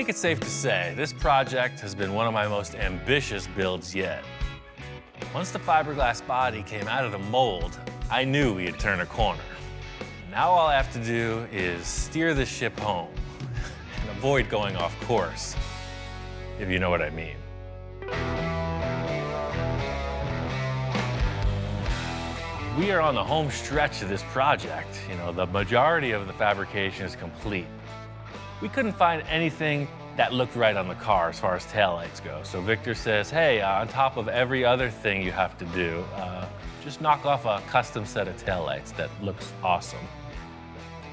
think it's safe to say this project has been one of my most ambitious builds yet. Once the fiberglass body came out of the mold, I knew we had turned a corner. Now all I have to do is steer the ship home and avoid going off course, if you know what I mean. We are on the home stretch of this project. You know, the majority of the fabrication is complete. We couldn't find anything that looked right on the car as far as taillights go. So Victor says, hey, on top of every other thing you have to do, just knock off a custom set of taillights that looks awesome.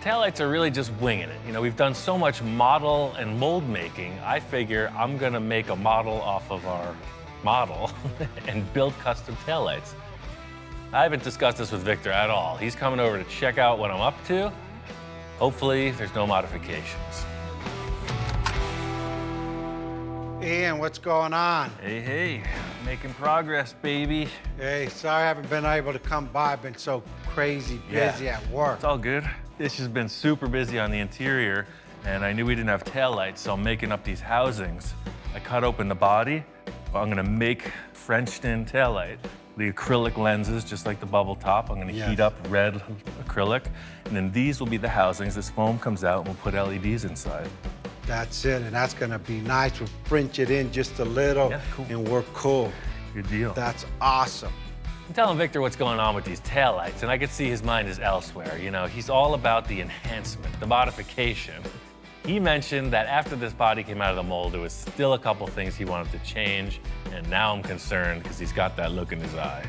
Taillights are really just winging it. You know, we've done so much model and mold making, I figure I'm gonna make a model off of our model and build custom taillights. I haven't discussed this with Victor at all. He's coming over to check out what I'm up to. Hopefully, there's no modifications. Ian, what's going on? Hey, making progress, baby. Hey, sorry I haven't been able to come by. I've been so crazy busy at work. It's all good. It's just been super busy on the interior, and I knew we didn't have taillights, so I'm making up these housings. I cut open the body. I'm gonna make French-in taillight. The acrylic lenses, just like the bubble top. I'm gonna heat up red acrylic, and then these will be the housings. This foam comes out, and we'll put LEDs inside. That's it, and that's gonna be nice. We'll French it in just a little, and we're cool. Good deal. That's awesome. I'm telling Victor what's going on with these taillights, and I could see his mind is elsewhere. You know, he's all about the enhancement, the modification. He mentioned that after this body came out of the mold, there was still a couple things he wanted to change, and now I'm concerned because he's got that look in his eye.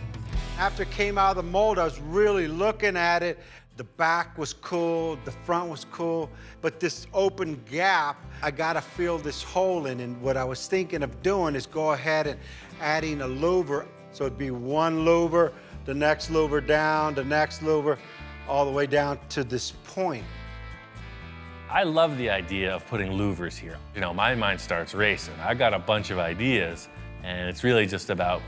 After it came out of the mold, I was really looking at it. The back was cool, the front was cool, but this open gap, I gotta fill this hole in, and what I was thinking of doing is go ahead and adding a louver. So it'd be one louver, the next louver down, the next louver, all the way down to this point. I love the idea of putting louvers here. You know, my mind starts racing. I got a bunch of ideas, and it's really just about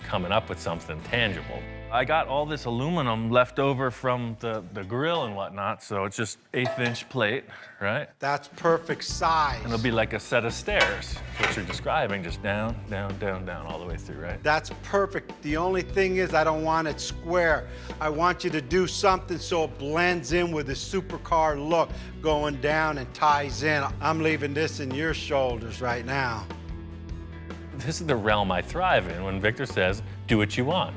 coming up with something tangible. I got all this aluminum left over from the grill and whatnot, so it's just 1/8" plate, right? That's perfect size. And it'll be like a set of stairs, what you're describing, just down, down, down, down, all the way through, right? That's perfect. The only thing is I don't want it square. I want you to do something so it blends in with the supercar look, going down and ties in. I'm leaving this in your shoulders right now. This is the realm I thrive in when Victor says, do what you want.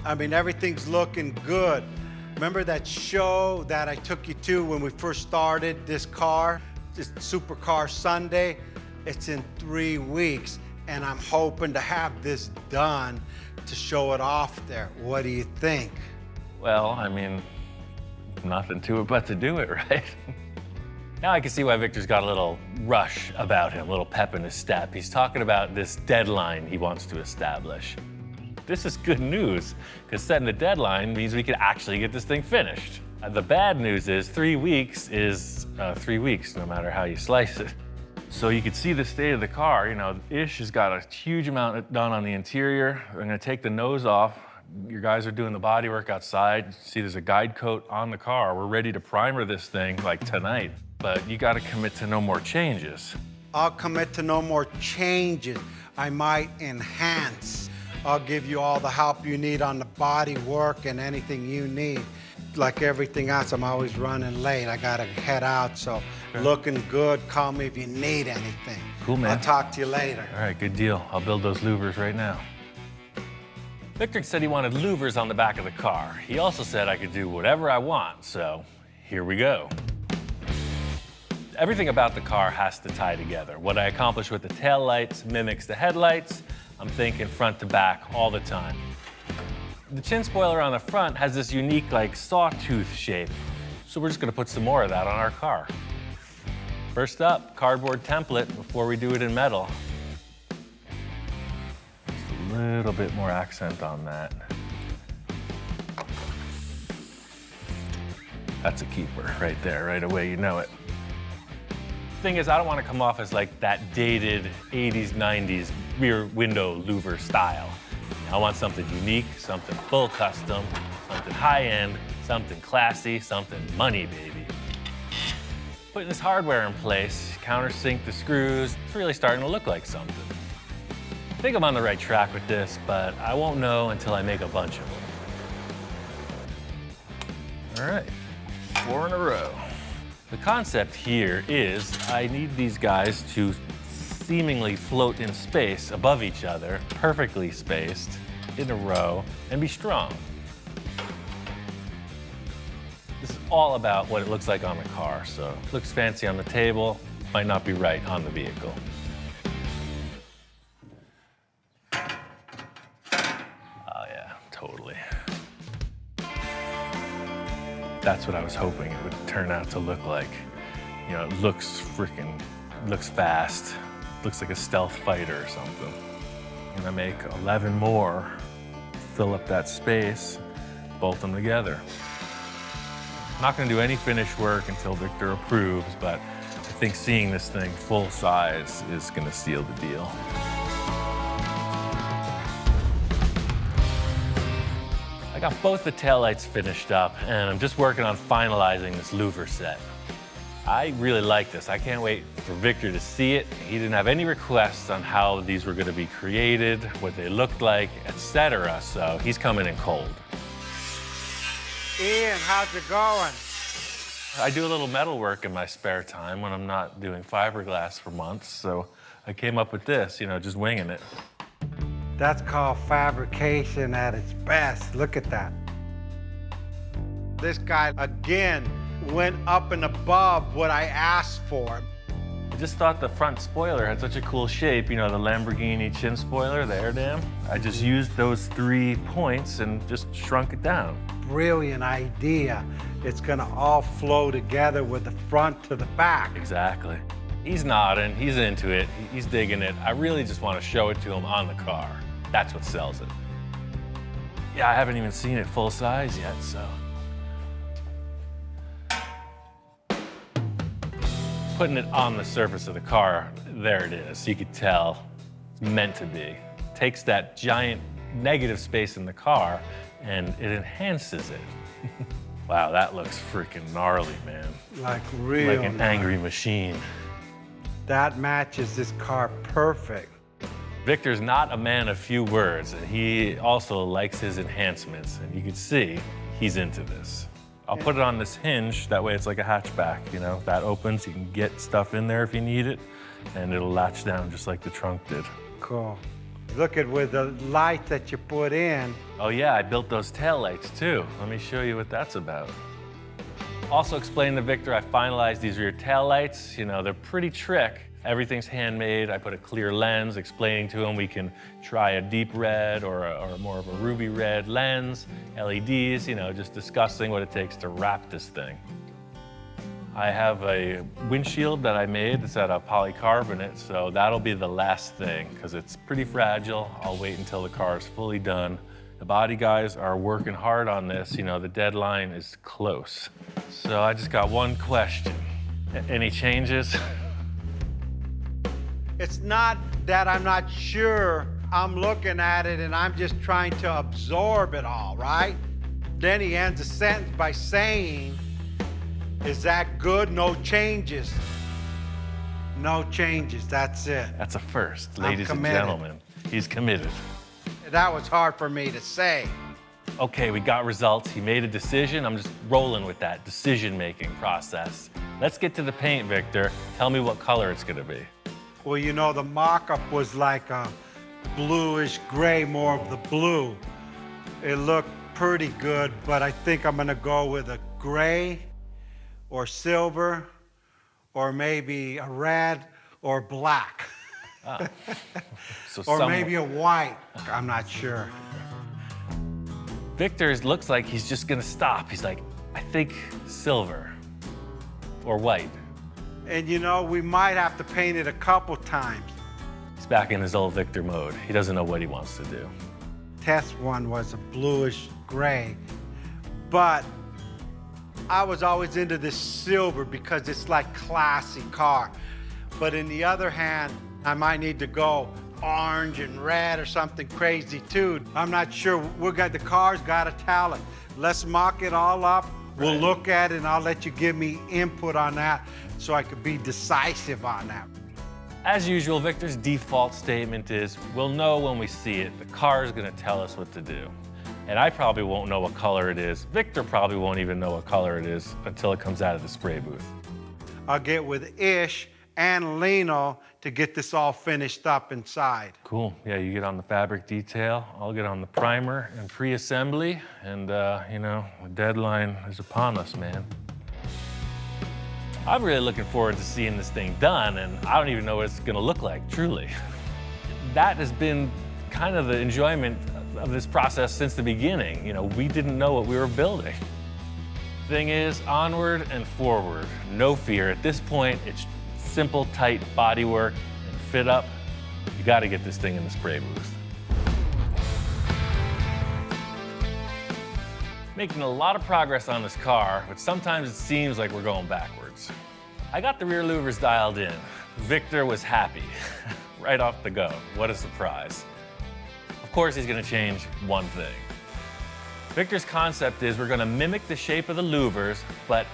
I mean, everything's looking good. Remember that show that I took you to when we first started this car? This Supercar Sunday? It's in 3 weeks, and I'm hoping to have this done to show it off there. What do you think? Well, I mean, nothing to it but to do it, right? Now I can see why Victor's got a little rush about him, a little pep in his step. He's talking about this deadline he wants to establish. This is good news, because setting a deadline means we can actually get this thing finished. The bad news is 3 weeks is 3 weeks, no matter how you slice it. So you can see the state of the car. You know, Ish has got a huge amount done on the interior. I'm gonna take the nose off. Your guys are doing the bodywork outside. See, there's a guide coat on the car. We're ready to primer this thing like tonight, but you gotta commit to no more changes. I'll commit to no more changes. I might enhance. I'll give you all the help you need on the body work and anything you need. Like everything else, I'm always running late. I gotta head out, so looking good. Call me if you need anything. Cool, man. I'll talk to you later. All right, good deal. I'll build those louvers right now. Victor said he wanted louvers on the back of the car. He also said I could do whatever I want, so here we go. Everything about the car has to tie together. What I accomplish with the taillights mimics the headlights. I'm thinking front to back all the time. The chin spoiler on the front has this unique, like, sawtooth shape. So we're just gonna put some more of that on our car. First up, cardboard template before we do it in metal. Just a little bit more accent on that. That's a keeper right there, right away, you know it. Thing is, I don't want to come off as like that dated 80s, 90s rear window louver style. I want something unique, something full custom, something high-end, something classy, something money, baby. Putting this hardware in place countersink the screws. It's really starting to look like something. I think I'm on the right track with this, but I won't know until I make a bunch of them. All right, 4 in a row. The concept here is I need these guys to seemingly float in space above each other, perfectly spaced, in a row, and be strong. This is all about what it looks like on the car, so it looks fancy on the table, might not be right on the vehicle. Oh yeah, totally. That's what I was hoping it would turn out to look like. You know, it looks fast. Looks like a stealth fighter or something. I'm gonna make 11 more, fill up that space, bolt them together. I'm not gonna do any finish work until Victor approves, but I think seeing this thing full size is gonna seal the deal. I got both the taillights finished up, and I'm just working on finalizing this louver set. I really like this. I can't wait for Victor to see it. He didn't have any requests on how these were gonna be created, what they looked like, etc. So he's coming in cold. Ian, how's it going? I do a little metal work in my spare time when I'm not doing fiberglass for months. So I came up with this, you know, just winging it. That's called fabrication at its best. Look at that. This guy, again, went up and above what I asked for. I just thought the front spoiler had such a cool shape, you know, the Lamborghini chin spoiler, the air dam. I just used those 3 points and just shrunk it down. Brilliant idea. It's gonna all flow together with the front to the back. Exactly. He's nodding, he's into it, he's digging it. I really just want to show it to him on the car. That's what sells it. Yeah, I haven't even seen it full size yet, so. Putting it on the surface of the car, there it is. You could tell it's meant to be. Takes that giant negative space in the car and it enhances it. Wow, that looks freaking gnarly, man. Like real. Like an angry machine. That matches this car perfect. Victor's not a man of few words, and he also likes his enhancements, and you can see he's into this. I'll put it on this hinge, that way it's like a hatchback, you know? That opens, you can get stuff in there if you need it, and it'll latch down just like the trunk did. Cool. Look at with the light that you put in. Oh yeah, I built those tail lights too. Let me show you what that's about. Also explained to Victor I finalized these rear tail lights. You know, they're pretty trick. Everything's handmade. I put a clear lens, explaining to him we can try a deep red or more of a ruby red lens, LEDs, you know, just discussing what it takes to wrap this thing. I have a windshield that I made that's out of polycarbonate, so that'll be the last thing because it's pretty fragile. I'll wait until the car is fully done. The body guys are working hard on this. You know, the deadline is close. So I just got one question. Any changes? It's not that I'm not sure. I'm looking at it and I'm just trying to absorb it all, right? Then he ends the sentence by saying, is that good? No changes. No changes, that's it. That's a first, ladies and gentlemen. He's committed. That was hard for me to say. Okay, we got results. He made a decision. I'm just rolling with that decision-making process. Let's get to the paint, Victor. Tell me what color it's gonna be. Well, you know, the mock-up was like a bluish gray, more of the blue. It looked pretty good, but I think I'm gonna go with a gray or silver or maybe a red or black. Ah. So or maybe a white, I'm not sure. Victor looks like he's just gonna stop. He's like, I think silver or white. And you know, we might have to paint it a couple times. He's back in his old Victor mode. He doesn't know what he wants to do. Test one was a bluish gray, but I was always into this silver because it's like classy car. But in the other hand, I might need to go orange and red or something crazy too. I'm not sure. The car's got a talent. Let's mock it all up. We'll Right. look at it and I'll let you give me input on that so I could be decisive on that. As usual, Victor's default statement is, we'll know when we see it. The car is gonna tell us what to do. And I probably won't know what color it is. Victor probably won't even know what color it is until it comes out of the spray booth. I'll get with Ish and Lino to get this all finished up inside. Cool, yeah, you get on the fabric detail, I'll get on the primer and pre-assembly, and you know, the deadline is upon us, man. I'm really looking forward to seeing this thing done, and I don't even know what it's gonna look like, truly. That has been kind of the enjoyment of this process since the beginning. You know, we didn't know what we were building. Thing is, onward and forward, no fear. At this point, it's simple, tight bodywork and fit up. You gotta get this thing in the spray booth. Making a lot of progress on this car, but sometimes it seems like we're going backwards. I got the rear louvers dialed in. Victor was happy, right off the go. What a surprise. Of course, he's gonna change one thing. Victor's concept is we're gonna mimic the shape of the louvers, but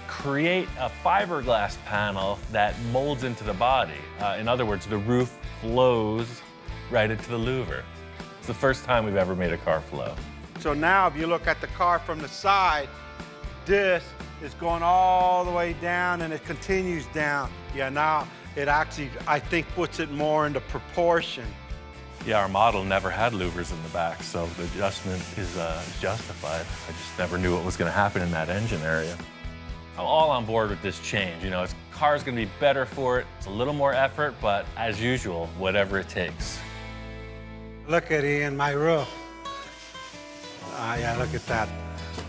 create a fiberglass panel that molds into the body. In other words, the roof flows right into the louver. It's the first time we've ever made a car flow. So now if you look at the car from the side, this is going all the way down and it continues down. Yeah, now it actually, I think, puts it more into proportion. Yeah, our model never had louvers in the back, so the adjustment is justified. I just never knew what was gonna happen in that engine area. I'm all on board with this change. You know, this car's gonna be better for it. It's a little more effort, but as usual, whatever it takes. Look at Ian, my roof. Ah, yeah, look at that.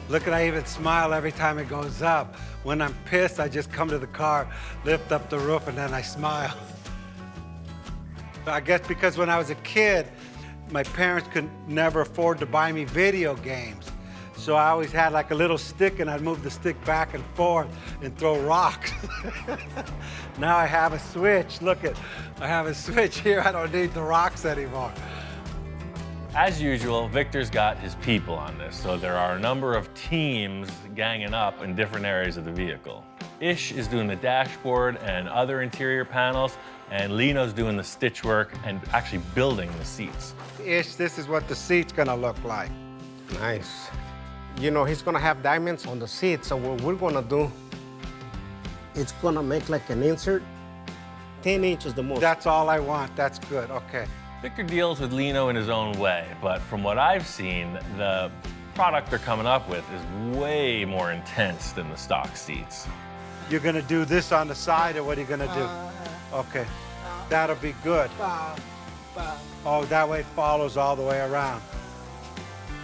Look at, I even smile every time it goes up. When I'm pissed, I just come to the car, lift up the roof, and then I smile. I guess because when I was a kid, my parents could never afford to buy me video games. So I always had like a little stick and I'd move the stick back and forth and throw rocks. Now I have a switch. Look at, I have a switch here. I don't need the rocks anymore. As usual, Victor's got his people on this, so there are a number of teams ganging up in different areas of the vehicle. Ish is doing the dashboard and other interior panels, and Lino's doing the stitch work and actually building the seats. Ish, this is what the seat's gonna look like. Nice. You know, he's gonna have diamonds on the seat, so what we're gonna do, it's gonna make like an insert, 10 inches the most. That's all I want. That's good. Okay. Victor deals with Lino in his own way, but from what I've seen, the product they're coming up with is way more intense than the stock seats. You're gonna do this on the side, or what are you gonna do? Okay, that'll be good. Oh, that way it follows all the way around.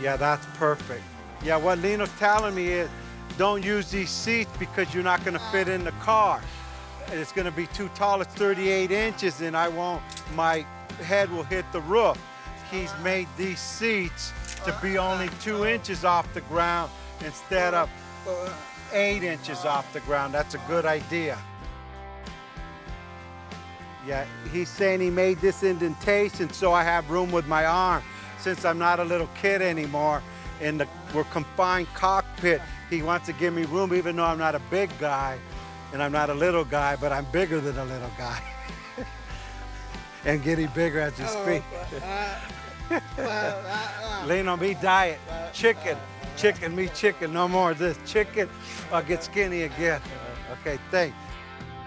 Yeah, that's perfect. Yeah, what Lino's telling me is, don't use these seats because you're not gonna fit in the car. It's gonna be too tall, it's 38 inches, and I won't, my head will hit the roof. He's made these seats to be only 2 inches off the ground instead of 8 inches off the ground. That's a good idea. Yeah, he's saying he made this indentation so I have room with my arm. Since I'm not a little kid anymore in the we're confined cockpit, he wants to give me room even though I'm not a big guy and I'm not a little guy, but I'm bigger than a little guy. And getting bigger as you speak. Lino, me diet. Chicken, me chicken, no more of this. Chicken, I'll get skinny again. Okay, thanks.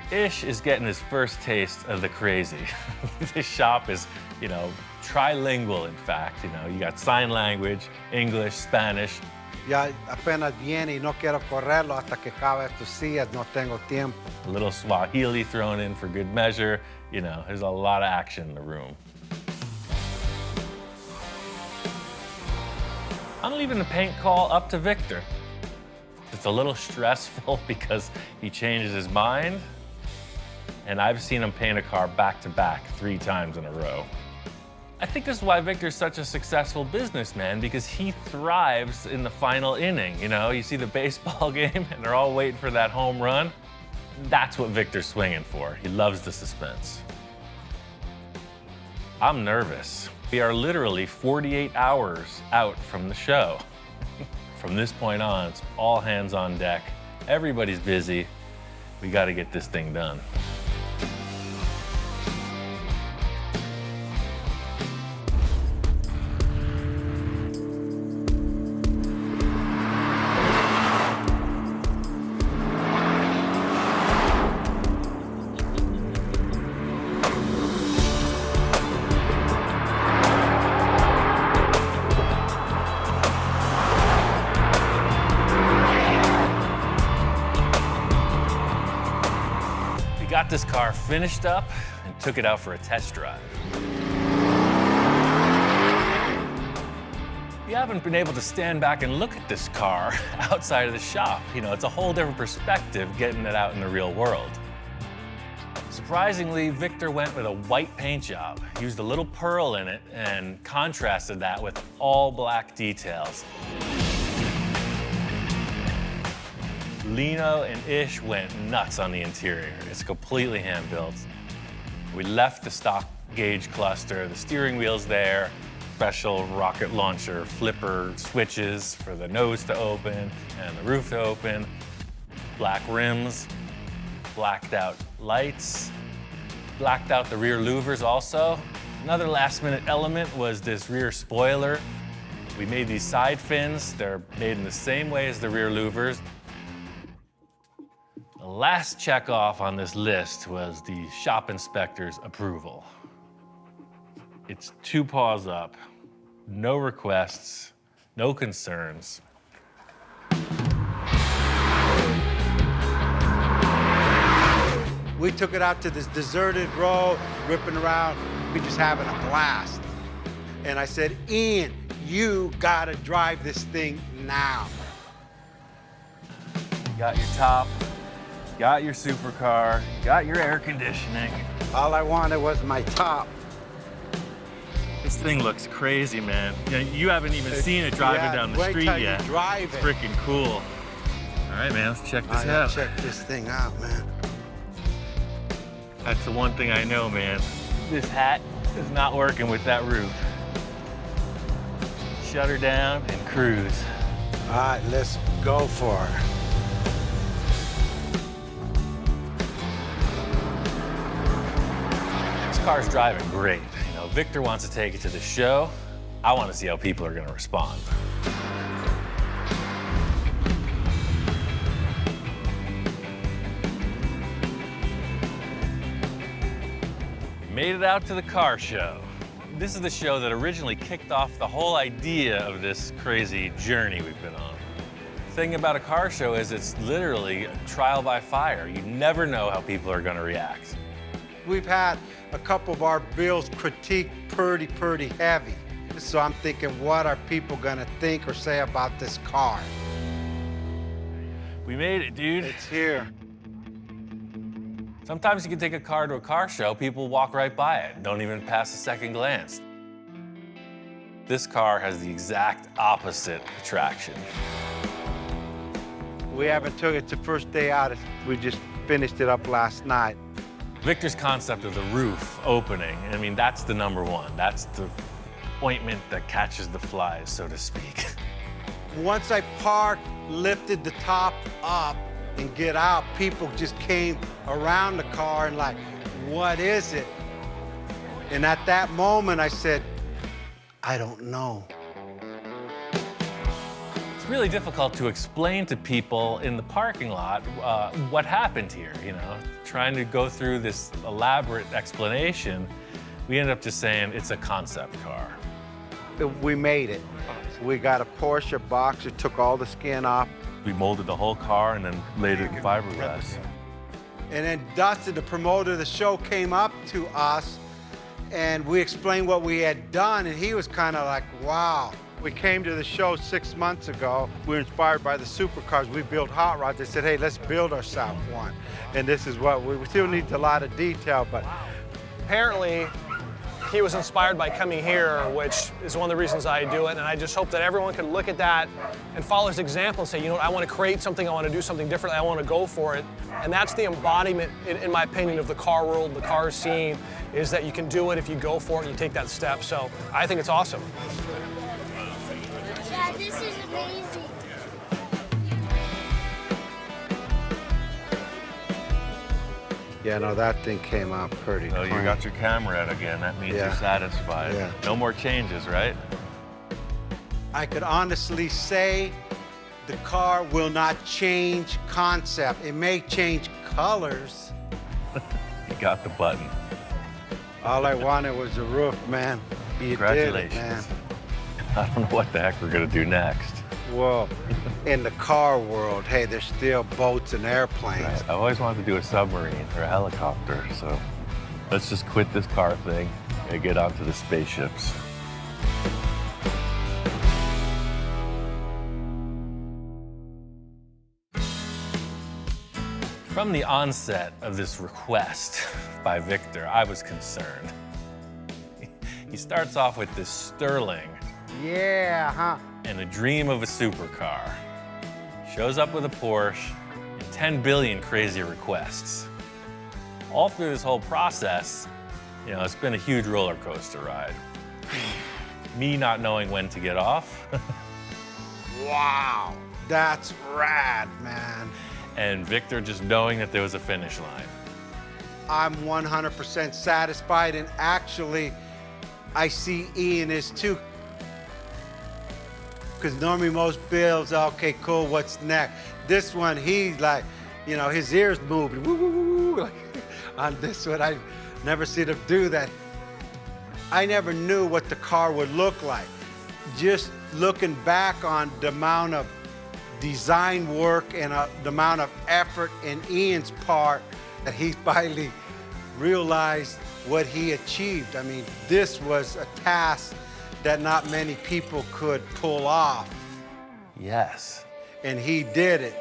Ish is getting his first taste of the crazy. This shop is, you know, trilingual, in fact. You know, you got sign language, English, Spanish. Ya apenas viene y no quiero correrlo hasta que acabe tus sillas, no tengo tiempo. A little Swahili thrown in for good measure. You know, there's a lot of action in the room. I'm leaving the paint call up to Victor. It's a little stressful because he changes his mind, and I've seen him paint a car back to back 3 times in a row. I think this is why Victor's such a successful businessman, because he thrives in the final inning. You know, you see the baseball game and they're all waiting for that home run. That's what Victor's swinging for. He loves the suspense. I'm nervous. We are literally 48 hours out from the show. from this point on, it's all hands on deck. Everybody's busy. We got to get this thing done. Got this car finished up and took it out for a test drive. We haven't been able to stand back and look at this car outside of the shop. You know, it's a whole different perspective getting it out in the real world. Surprisingly, Victor went with a white paint job, used a little pearl in it, and contrasted that with all black details. Lino and Ish went nuts on the interior. It's completely hand-built. We left the stock gauge cluster, the steering wheel's there, special rocket launcher flipper switches for the nose to open and the roof to open, black rims, blacked out lights, blacked out the rear louvers also. Another last-minute element was this rear spoiler. We made these side fins. They're made in the same way as the rear louvers. The last check off on this list was the shop inspector's approval. It's 2 paws up, no requests, no concerns. We took it out to this deserted road, ripping around. We just having a blast. And I said, Ian, you gotta drive this thing now. Got your top, got your supercar, got your air conditioning. All I wanted was my top. This thing looks crazy, man. You haven't even seen it driving down the street yet. Drive it's freaking cool. All right, man, let's check this out. Check this thing out, man. That's the one thing I know, man. This hat is not working with that roof. Shut her down and cruise. All right, let's go for it. This car's driving great. You know, Victor wants to take it to the show. I want to see how people are going to respond. Made it out to the car show. This is the show that originally kicked off the whole idea of this crazy journey we've been on. The thing about a car show is it's literally a trial by fire. You never know how people are going to react. We've had a couple of our bills critiqued pretty heavy. So I'm thinking, what are people gonna think or say about this car? We made it, dude. It's here. Sometimes you can take a car to a car show, people walk right by it, don't even pass a second glance. This car has the exact opposite attraction. We haven't took it to first day out. We just finished it up last night. Victor's concept of the roof opening, I mean, that's the number one. That's the ointment that catches the flies, so to speak. Once I parked, lifted the top up and get out, people just came around the car and like, what is it? And at that moment, I said, I don't know. It's really difficult to explain to people in the parking lot what happened here, you know? Trying to go through this elaborate explanation, we ended up just saying it's a concept car. We made it. We got a Porsche Boxer, took all the skin off. We molded the whole car and then laid it in fiberglass. And then Dustin, the promoter of the show, came up to us and we explained what we had done, and he was kind of like, wow. We came to the show 6 months ago. We were inspired by the supercars. We built hot rods. They said, hey, let's build ourselves one. And this is what we still need a lot of detail, but. Apparently, he was inspired by coming here, which is one of the reasons I do it. And I just hope that everyone could look at that and follow his example and say, you know what, I want to create something, I want to do something different, I want to go for it. And that's the embodiment, in my opinion, of the car world, the car scene, is that you can do it if you go for it and you take that step. So I think it's awesome. Yeah, this is amazing. Yeah, no, that thing came out pretty Oh, you clean. got your camera out again. That means Yeah. you're satisfied. Yeah. No more changes, right? I could honestly say the car will not change concept. It may change colors. You got the button. All I wanted was a roof, man. You did it, Congratulations. man. I don't know what the heck we're gonna do next. Well, in the car world, hey, there's still boats and airplanes. Right. I always wanted to do a submarine or a helicopter, so let's just quit this car thing and get onto the spaceships. From the onset of this request by Victor, I was concerned. He starts off with this Sterling Yeah, huh? and a dream of a supercar. Shows up with a Porsche and 10 billion crazy requests. All through this whole process, you know, it's been a huge roller coaster ride. Me not knowing when to get off, Wow, that's rad, man. and Victor just knowing that there was a finish line. I'm 100% satisfied, and actually, I see Ian is too. Because normally most builds, okay, cool, what's next? This one, he's like, you know, his ears moving, woo, woo, woo, woo. Like, on this one, I never seen him do that. I never knew what the car would look like. Just looking back on the amount of design work and the amount of effort in Ian's part that he finally realized what he achieved. I mean, this was a task that not many people could pull off, Yes. and he did it.